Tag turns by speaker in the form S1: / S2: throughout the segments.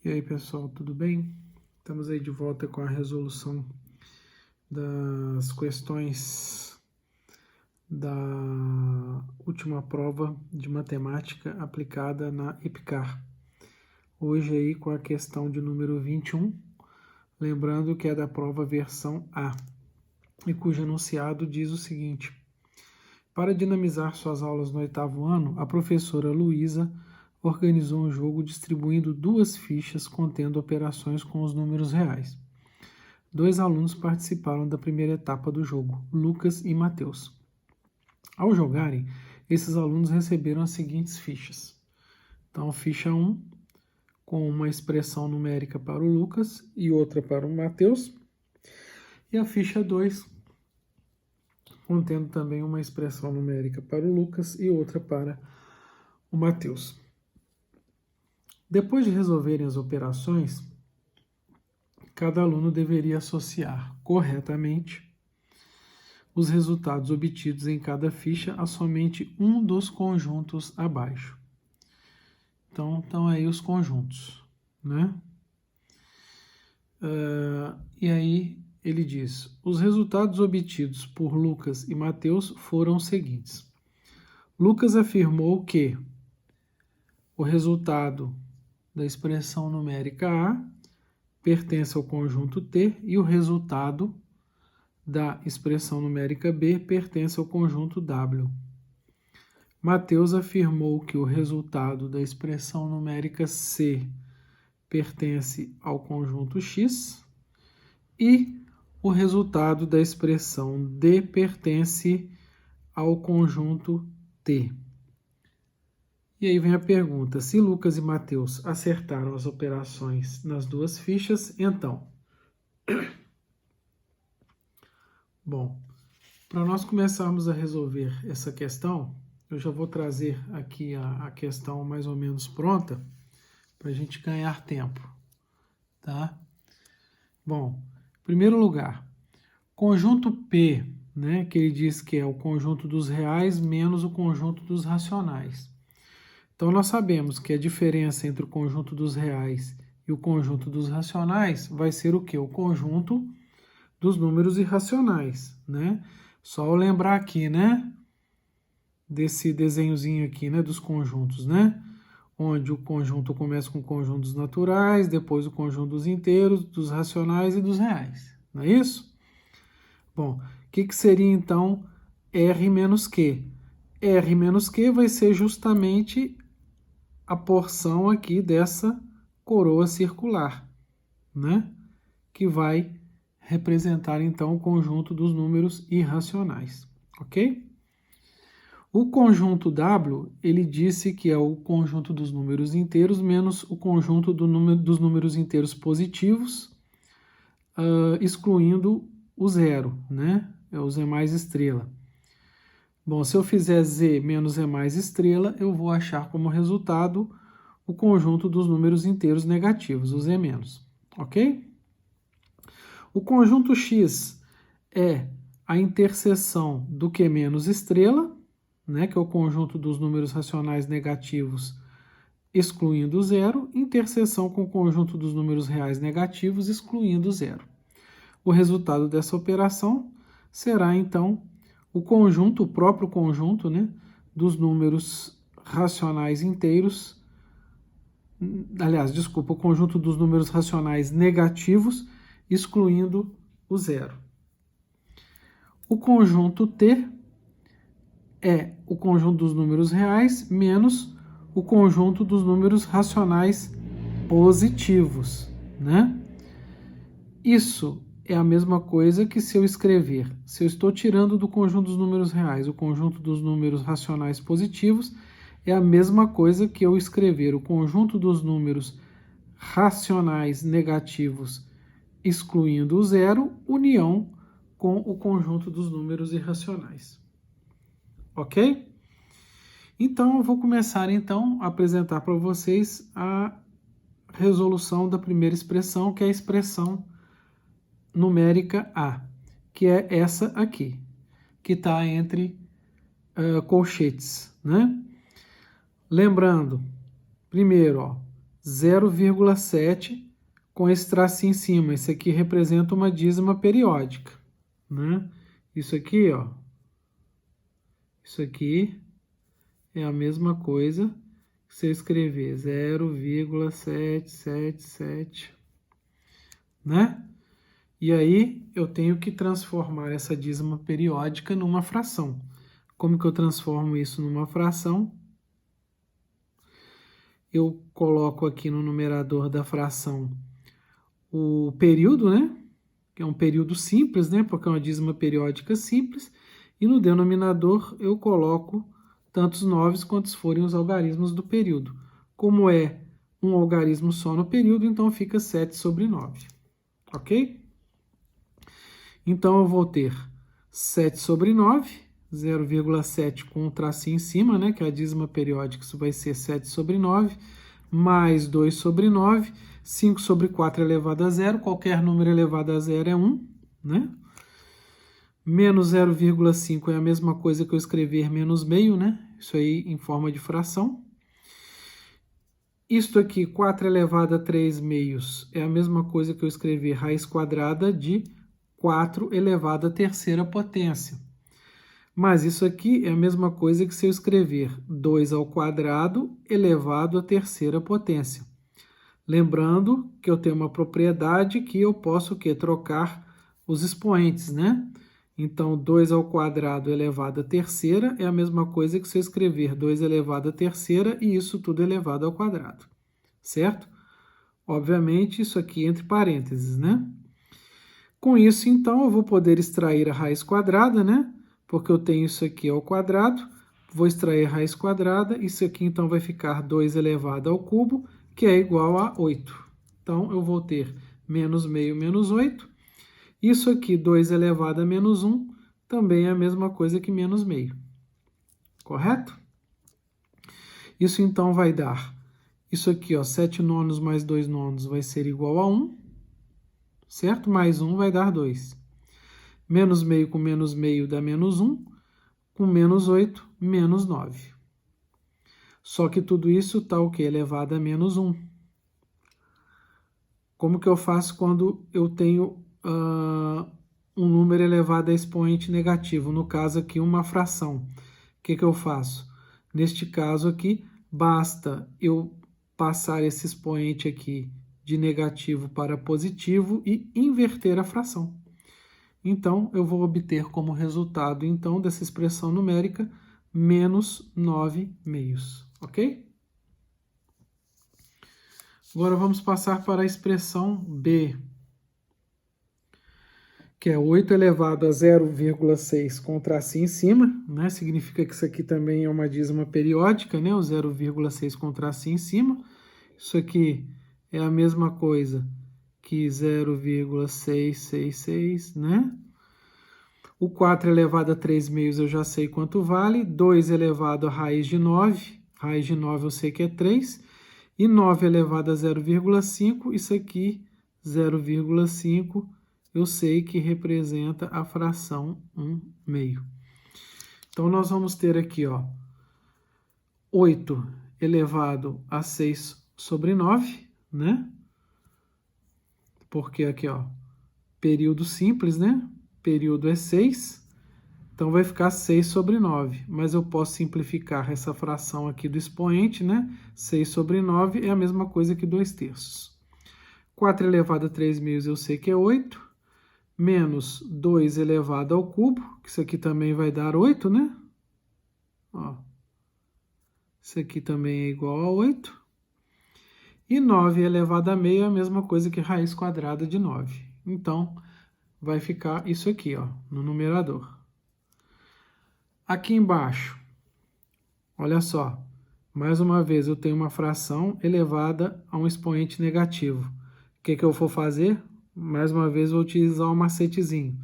S1: E aí, pessoal, tudo bem? Estamos aí de volta com a resolução das questões da última prova de matemática aplicada na EPICAR. Hoje aí com a questão de número 21, lembrando que é da prova versão A, e cujo enunciado diz o seguinte: para dinamizar suas aulas no 8º ano, a professora Luísa organizou um jogo distribuindo 2 fichas contendo operações com os números reais. 2 alunos participaram da primeira etapa do jogo, Lucas e Matheus. Ao jogarem, esses alunos receberam as seguintes fichas. Então, ficha 1, com uma expressão numérica para o Lucas e outra para o Matheus. E a ficha 2, contendo também uma expressão numérica para o Lucas e outra para o Matheus. Depois de resolverem as operações, cada aluno deveria associar corretamente os resultados obtidos em cada ficha a somente um dos conjuntos abaixo. Então, estão aí os conjuntos, né? E aí ele diz: os resultados obtidos por Lucas e Matheus foram os seguintes. Lucas afirmou que o resultado da expressão numérica A pertence ao conjunto T e o resultado da expressão numérica B pertence ao conjunto W. Matheus afirmou que o resultado da expressão numérica C pertence ao conjunto X e o resultado da expressão D pertence ao conjunto T. E aí vem a pergunta: se Lucas e Matheus acertaram as operações nas 2 fichas, então... Bom, para nós começarmos a resolver essa questão, eu já vou trazer aqui a questão mais ou menos pronta, para a gente ganhar tempo, tá? Bom, em primeiro lugar, conjunto P, né, que ele diz que é o conjunto dos reais menos o conjunto dos racionais. Então, nós sabemos que a diferença entre o conjunto dos reais e o conjunto dos racionais vai ser o quê? O conjunto dos números irracionais, né? Só eu lembrar aqui, né? Desse desenhozinho aqui, né? Dos conjuntos, né? Onde o conjunto começa com conjuntos naturais, depois o conjunto dos inteiros, dos racionais e dos reais. Não é isso? Bom, o que seria então R menos Q? R menos Q vai ser justamente a porção aqui dessa coroa circular, né? Que vai representar então o conjunto dos números irracionais, ok? O conjunto W, ele disse que é o conjunto dos números inteiros menos o conjunto dos números inteiros positivos, excluindo o zero, né? É o Z mais estrela. Bom, se eu fizer Z menos Z mais estrela, eu vou achar como resultado o conjunto dos números inteiros negativos, o Z menos, ok? O conjunto X é a interseção do Q menos estrela, né, que é o conjunto dos números racionais negativos excluindo o zero, interseção com o conjunto dos números reais negativos excluindo o zero. O resultado dessa operação será, então, o conjunto, o próprio conjunto, né, dos números racionais inteiros, aliás, desculpa, o conjunto dos números racionais negativos excluindo o zero. O conjunto T é o conjunto dos números reais menos o conjunto dos números racionais positivos, né? Isso é a mesma coisa que se eu escrever, se eu estou tirando do conjunto dos números reais o conjunto dos números racionais positivos, é a mesma coisa que eu escrever o conjunto dos números racionais negativos excluindo o zero, união com o conjunto dos números irracionais. Ok? Então, eu vou começar então a apresentar para vocês a resolução da primeira expressão, que é a expressão numérica A, que é essa aqui, que está entre colchetes, né? Lembrando, primeiro, ó, 0,7 com esse tracinho em cima. Isso aqui representa uma dízima periódica, né? Isso aqui, ó. Isso aqui é a mesma coisa que você escrever 0,777, né? E aí eu tenho que transformar essa dízima periódica numa fração. Como que eu transformo isso numa fração? Eu coloco aqui no numerador da fração o período, né? Que é um período simples, né? Porque é uma dízima periódica simples. E no denominador eu coloco tantos 9 quantos forem os algarismos do período. Como é um algarismo só no período, então fica 7 sobre 9. Ok? Então eu vou ter 7 sobre 9, 0,7 com um tracinho em cima, né? Que é a dízima periódica, isso vai ser 7 sobre 9, mais 2 sobre 9, 5 sobre 4 elevado a 0, qualquer número elevado a 0 é 1, né? Menos 0,5 é a mesma coisa que eu escrever menos meio, né? Isso aí em forma de fração. Isto aqui, 4 elevado a 3 meios, é a mesma coisa que eu escrever raiz quadrada de 4 elevado à terceira potência. Mas isso aqui é a mesma coisa que se eu escrever 2 ao quadrado elevado à terceira potência. Lembrando que eu tenho uma propriedade que eu posso o quê? Trocar os expoentes, né? Então, 2 ao quadrado elevado à terceira é a mesma coisa que se eu escrever 2 elevado à terceira e isso tudo elevado ao quadrado, certo? Obviamente, isso aqui entre parênteses, né? Com isso, então, eu vou poder extrair a raiz quadrada, né? Porque eu tenho isso aqui ao quadrado, vou extrair a raiz quadrada, isso aqui então vai ficar 2 elevado ao cubo, que é igual a 8. Então, eu vou ter menos meio menos 8. Isso aqui, 2 elevado a menos 1, também é a mesma coisa que menos meio. Correto? Isso então vai dar, isso aqui, ó, 7 nonos mais 2 nonos vai ser igual a 1, certo? Mais 1 vai dar 2. Menos meio com menos meio dá menos 1, com menos 8, menos 9. Só que tudo isso está o quê? Elevado a menos 1. Como que eu faço quando eu tenho um número elevado a expoente negativo? No caso aqui, uma fração. O que eu faço? Neste caso aqui, basta eu passar esse expoente aqui de negativo para positivo e inverter a fração. Então, eu vou obter como resultado, então, dessa expressão numérica, menos 9 meios, ok? Agora vamos passar para a expressão B, que é 8 elevado a 0,6 com tracinho em cima, né? Significa que isso aqui também é uma dízima periódica, né? O 0,6 com tracinho em cima. Isso aqui é a mesma coisa que 0,666, né? O 4 elevado a 3 meios eu já sei quanto vale. 2 elevado a raiz de 9. Raiz de 9 eu sei que é 3. E 9 elevado a 0,5, isso aqui, 0,5, eu sei que representa a fração 1 meio. Então, nós vamos ter aqui, ó, 8 elevado a 6 sobre 9, né? Porque aqui, ó, período simples, né? Período é 6, então vai ficar 6 sobre 9. Mas eu posso simplificar essa fração aqui do expoente, né? 6 sobre 9 é a mesma coisa que 2/3. 4 elevado a 3 meios eu sei que é 8. Menos 2 elevado ao cubo, que isso aqui também vai dar 8, né? Ó. Isso aqui também é igual a 8. E 9 elevado a meio é a mesma coisa que raiz quadrada de 9. Então, vai ficar isso aqui, ó, no numerador. Aqui embaixo, olha só, mais uma vez eu tenho uma fração elevada a um expoente negativo. O que eu vou fazer? Mais uma vez eu vou utilizar o macetezinho.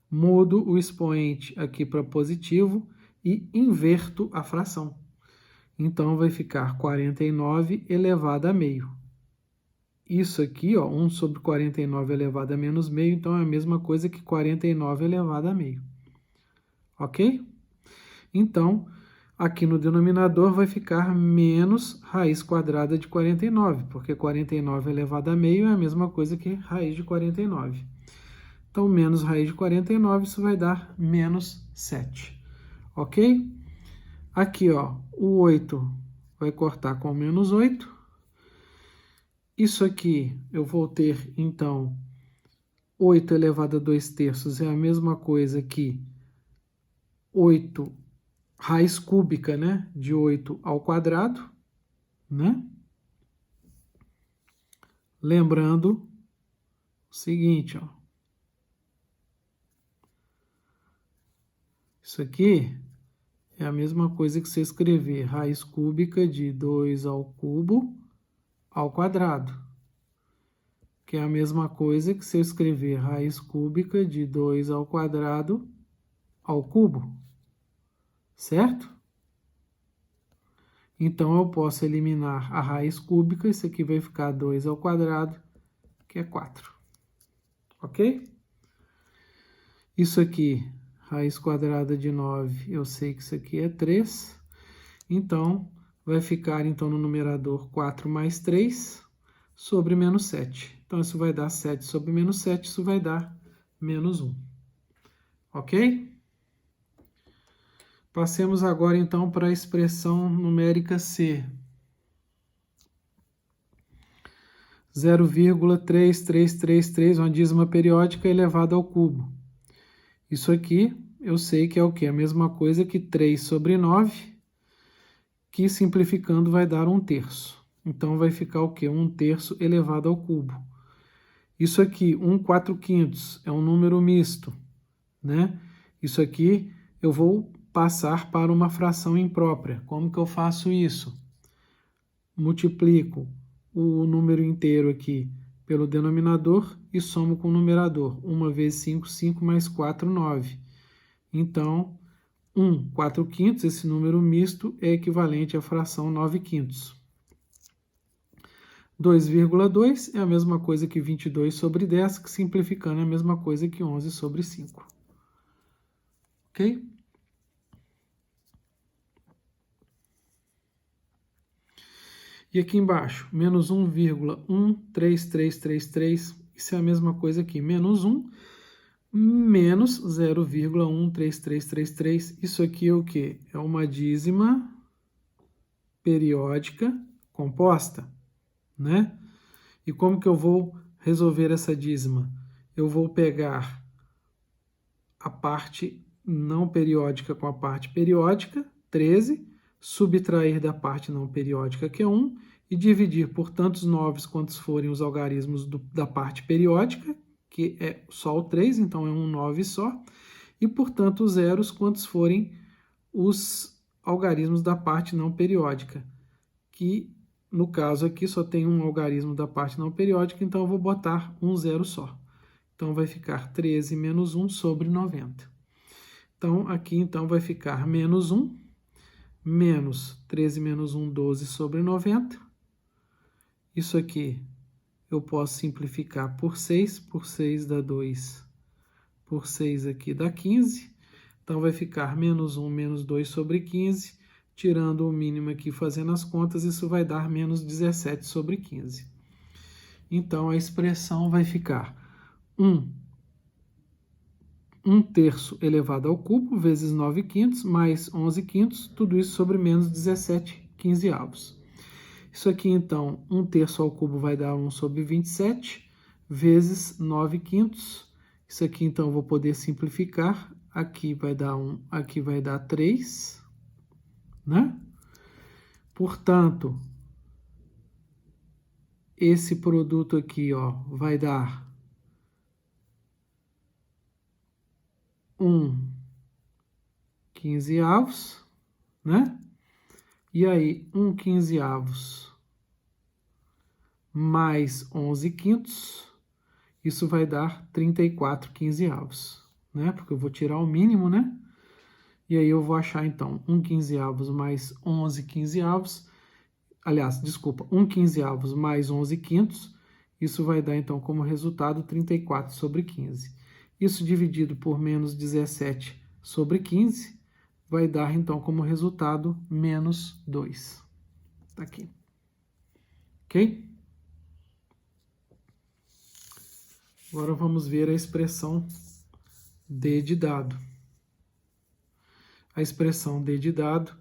S1: Mudo o expoente aqui para positivo e inverto a fração. Então vai ficar 49 elevado a meio. Isso aqui, ó, 1 sobre 49 elevado a menos meio, então é a mesma coisa que 49 elevado a meio. Ok? Então, Aqui no denominador vai ficar menos raiz quadrada de 49, porque 49 elevado a meio é a mesma coisa que raiz de 49. Então, menos raiz de 49, isso vai dar menos 7. Ok? Aqui, ó, o 8 vai cortar com menos 8. Isso aqui eu vou ter, então, 8 elevado a 2/3 é a mesma coisa que 8 raiz cúbica, né, de 8 ao quadrado, né? Lembrando o seguinte, ó. Isso aqui é a mesma coisa que você escrever raiz cúbica de 2 ao cubo ao quadrado, que é a mesma coisa que você escrever raiz cúbica de 2 ao quadrado ao cubo, certo? Então, eu posso eliminar a raiz cúbica, isso aqui vai ficar 2 ao quadrado, que é 4. Ok? Isso aqui, raiz quadrada de 9, eu sei que isso aqui é 3. Então, vai ficar então no numerador 4 mais 3 sobre menos 7. Então, isso vai dar 7 sobre menos 7, isso vai dar menos 1. Ok? Passemos agora então para a expressão numérica C. 0,3333, uma dízima periódica elevada ao cubo. Isso aqui eu sei que é o quê? A mesma coisa que 3 sobre 9, que simplificando vai dar 1/3. Então, vai ficar o quê? 1/3 elevado ao cubo. Isso aqui, 1/4/5, é um número misto, né? Isso aqui eu vou passar para uma fração imprópria. Como que eu faço isso? Multiplico o número inteiro aqui pelo denominador e somo com o numerador. 1 vezes 5, 5 mais 4, 9. Então, 1/4/5, esse número misto, é equivalente à fração 9/5. 2,2 é a mesma coisa que 22 sobre 10, que simplificando é a mesma coisa que 11 sobre 5. Ok? E aqui embaixo, menos 1,13333, isso é a mesma coisa aqui, menos 1, menos 0,13333. Isso aqui é o quê? É uma dízima periódica composta, né? E como que eu vou resolver essa dízima? Eu vou pegar a parte não periódica com a parte periódica, 13, subtrair da parte não periódica, que é 1, e dividir por tantos 9 quantos forem os algarismos da parte periódica, que é só o 3, então é um 9 só, e por tantos zeros quantos forem os algarismos da parte não periódica, que no caso aqui só tem um algarismo da parte não periódica, então eu vou botar um zero só. Então vai ficar 13 menos 1 sobre 90. Então aqui então vai ficar menos 1, menos 13 menos 1, 12 sobre 90. Isso aqui eu posso simplificar por 6 dá 2, por 6 aqui dá 15. Então vai ficar menos 1 menos 2 sobre 15, tirando o mínimo aqui fazendo as contas, isso vai dar menos 17 sobre 15. Então a expressão vai ficar 1/3 elevado ao cubo vezes 9/5 mais 11/5, tudo isso sobre menos 17/15. Isso aqui, então, 1/3 ao cubo vai dar 1 sobre 27, vezes 9/5. Isso aqui, então, eu vou poder simplificar. Aqui vai dar 1, aqui vai dar 3, né? Portanto, esse produto aqui, ó, vai dar 1/15, né? E aí, 1/15 mais 11/5, isso vai dar 34/15, né? Porque eu vou tirar o mínimo, né? E aí eu vou achar, então, 1/15 mais 11/15, aliás, desculpa, 1/15 mais 11/5, isso vai dar, então, como resultado 34 sobre 15. Isso dividido por menos 17 sobre 15 vai dar, então, como resultado, menos 2. Tá aqui. Ok? Agora vamos ver a expressão d de dado. A expressão d de dado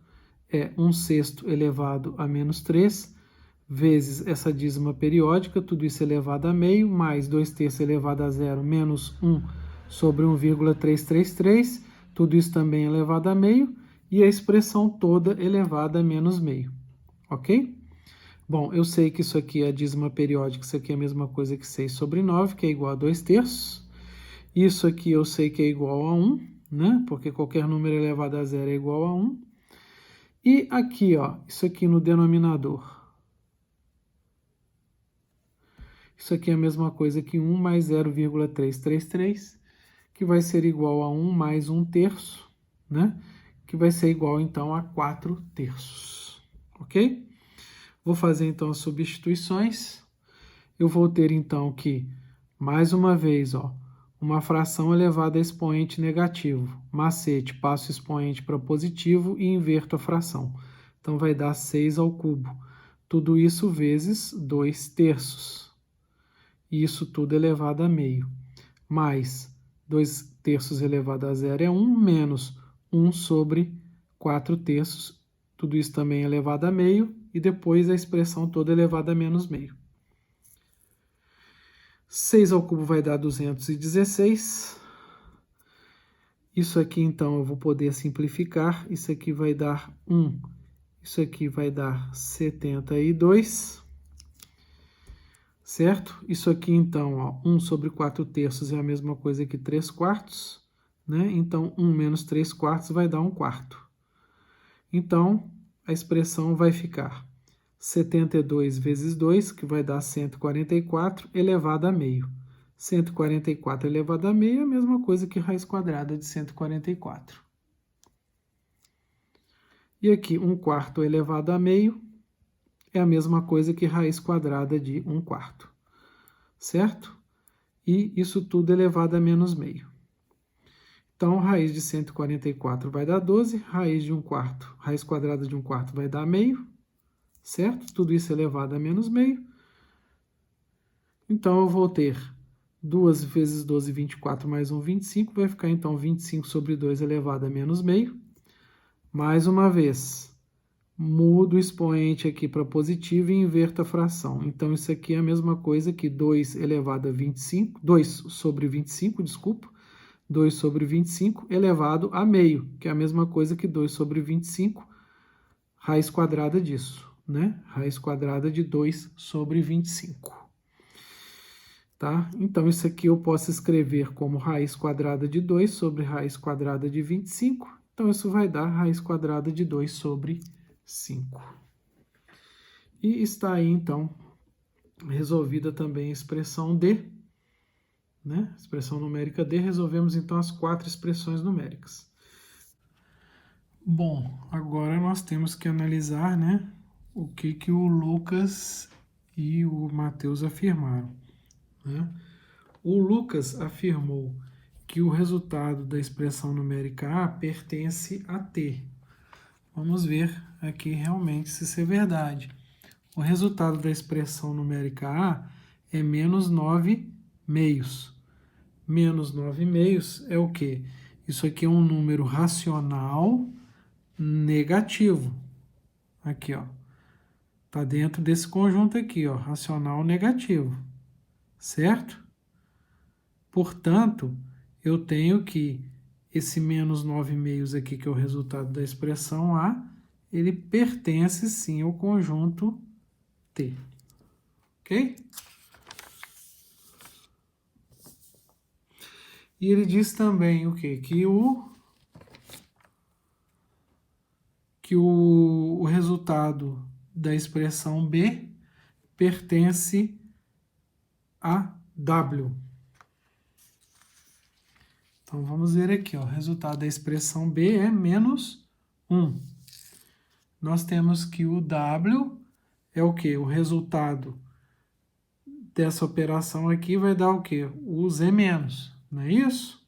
S1: é 1/6 elevado a menos 3, vezes essa dízima periódica, tudo isso elevado a meio, mais 2/3 elevado a zero, menos 1 sobre 1,333, tudo isso também elevado a meio, e a expressão toda elevada a menos meio, ok? Bom, eu sei que isso aqui é a dízima periódica, isso aqui é a mesma coisa que 6 sobre 9, que é igual a 2/3. Isso aqui eu sei que é igual a 1, né? Porque qualquer número elevado a zero é igual a 1. E aqui, ó, isso aqui no denominador. Isso aqui é a mesma coisa que 1 mais 0,333, que vai ser igual a 1 mais 1/3, né? Que vai ser igual, então, a 4/3, ok? Vou fazer, então, as substituições. Eu vou ter, então, que, mais uma vez, ó, uma fração elevada a expoente negativo. Macete, passo o expoente para positivo e inverto a fração. Então, vai dar 6 ao cubo. Tudo isso vezes 2/3. E isso tudo elevado a meio. Mais 2/3 elevado a zero é 1, menos 1 sobre 4/3. Tudo isso também elevado a meio. E depois a expressão toda elevada a menos meio. 6 ao cubo vai dar 216. Isso aqui, então, eu vou poder simplificar. Isso aqui vai dar 1. Isso aqui vai dar 72. Certo? Isso aqui, então, ó, 1 sobre 4/3 é a mesma coisa que 3/4. Né? Então, 1 menos 3/4 vai dar 1/4. Então, a expressão vai ficar 72 vezes 2, que vai dar 144, elevado a meio. 144 elevado a meio é a mesma coisa que raiz quadrada de 144. E aqui, 1/4 elevado a meio é a mesma coisa que raiz quadrada de 1/4. Certo? E isso tudo elevado a menos meio. Então, raiz de 144 vai dar 12, raiz de 1/4, raiz quadrada de 1/4 vai dar meio. Certo? Tudo isso elevado a menos meio. Então, eu vou ter 2 vezes 12, 24, mais 1, 25. Vai ficar, então, 25 sobre 2 elevado a menos meio. Mais uma vez, mudo o expoente aqui para positivo e inverto a fração. Então, isso aqui é a mesma coisa que 2 elevado a 25, 2 sobre 25, desculpa. 2 sobre 25 elevado a meio, que é a mesma coisa que 2 sobre 25, raiz quadrada disso. Né? Raiz quadrada de 2 sobre 25. Tá? Então, isso aqui eu posso escrever como raiz quadrada de 2 sobre raiz quadrada de 25. Então, isso vai dar raiz quadrada de 2 sobre 5. E está aí, então, resolvida também a expressão D. Né? Expressão numérica D. Resolvemos, então, as 4 expressões numéricas. Bom, agora nós temos que analisar, né, o que o Lucas e o Matheus afirmaram. Né? O Lucas afirmou que o resultado da expressão numérica A pertence a T. Vamos ver aqui realmente se isso é verdade. O resultado da expressão numérica A é menos 9 meios. Menos 9 meios é o quê? Isso aqui é um número racional negativo. Aqui, ó. Está dentro desse conjunto aqui, ó, racional negativo. Certo? Portanto, eu tenho que esse menos 9 meios aqui, que é o resultado da expressão A, ele pertence sim ao conjunto T. Ok? E ele diz também o quê? Que o resultado da expressão B pertence a W. Então, vamos ver aqui, ó, o resultado da expressão B é menos 1. Nós temos que o W é o quê? O resultado dessa operação aqui vai dar o quê? O Z-, não é isso?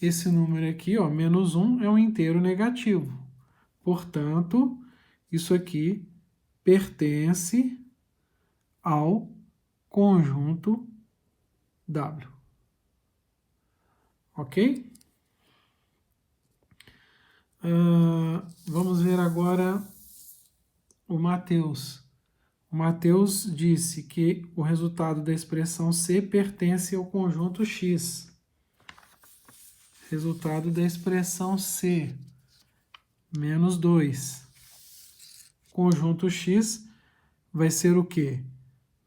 S1: Esse número aqui, ó, menos 1, é um inteiro negativo. Portanto, isso aqui pertence ao conjunto W. Ok? Vamos ver agora o Mateus. O Mateus disse que o resultado da expressão C pertence ao conjunto X. Resultado da expressão C, menos 2. Conjunto X vai ser o quê?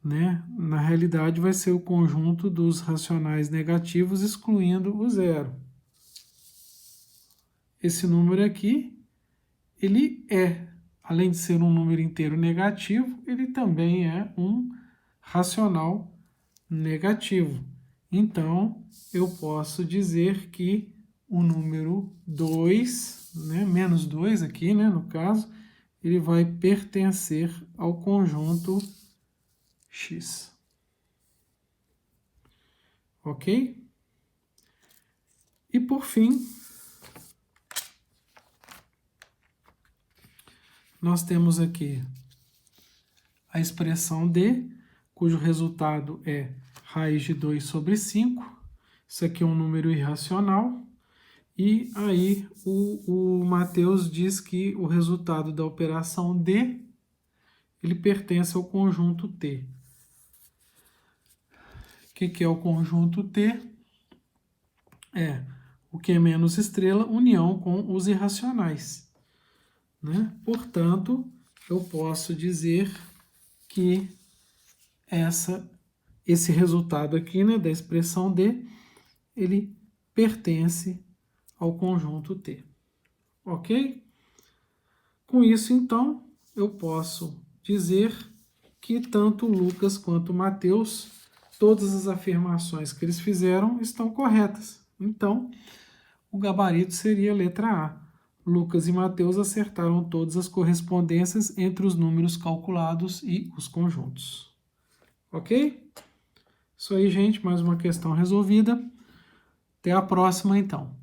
S1: Né? Na realidade, vai ser o conjunto dos racionais negativos, excluindo o zero. Esse número aqui, ele além de ser um número inteiro negativo, ele também é um racional negativo. Então, eu posso dizer que o número 2, né, menos 2 aqui, né, no caso, ele vai pertencer ao conjunto X. Ok? E por fim, nós temos aqui a expressão D, cujo resultado é raiz de 2 sobre 5. Isso aqui é um número irracional. E aí o Mateus diz que o resultado da operação D, ele pertence ao conjunto T. O que é o conjunto T? É o que é menos estrela, união com os irracionais. Né? Portanto, eu posso dizer que esse resultado aqui, né, da expressão D, ele pertence ao conjunto T. Ok? Com isso, então, eu posso dizer que tanto Lucas quanto Mateus, todas as afirmações que eles fizeram estão corretas. Então, o gabarito seria a letra A. Lucas e Mateus acertaram todas as correspondências entre os números calculados e os conjuntos. Ok? Isso aí, gente, mais uma questão resolvida. Até a próxima, então.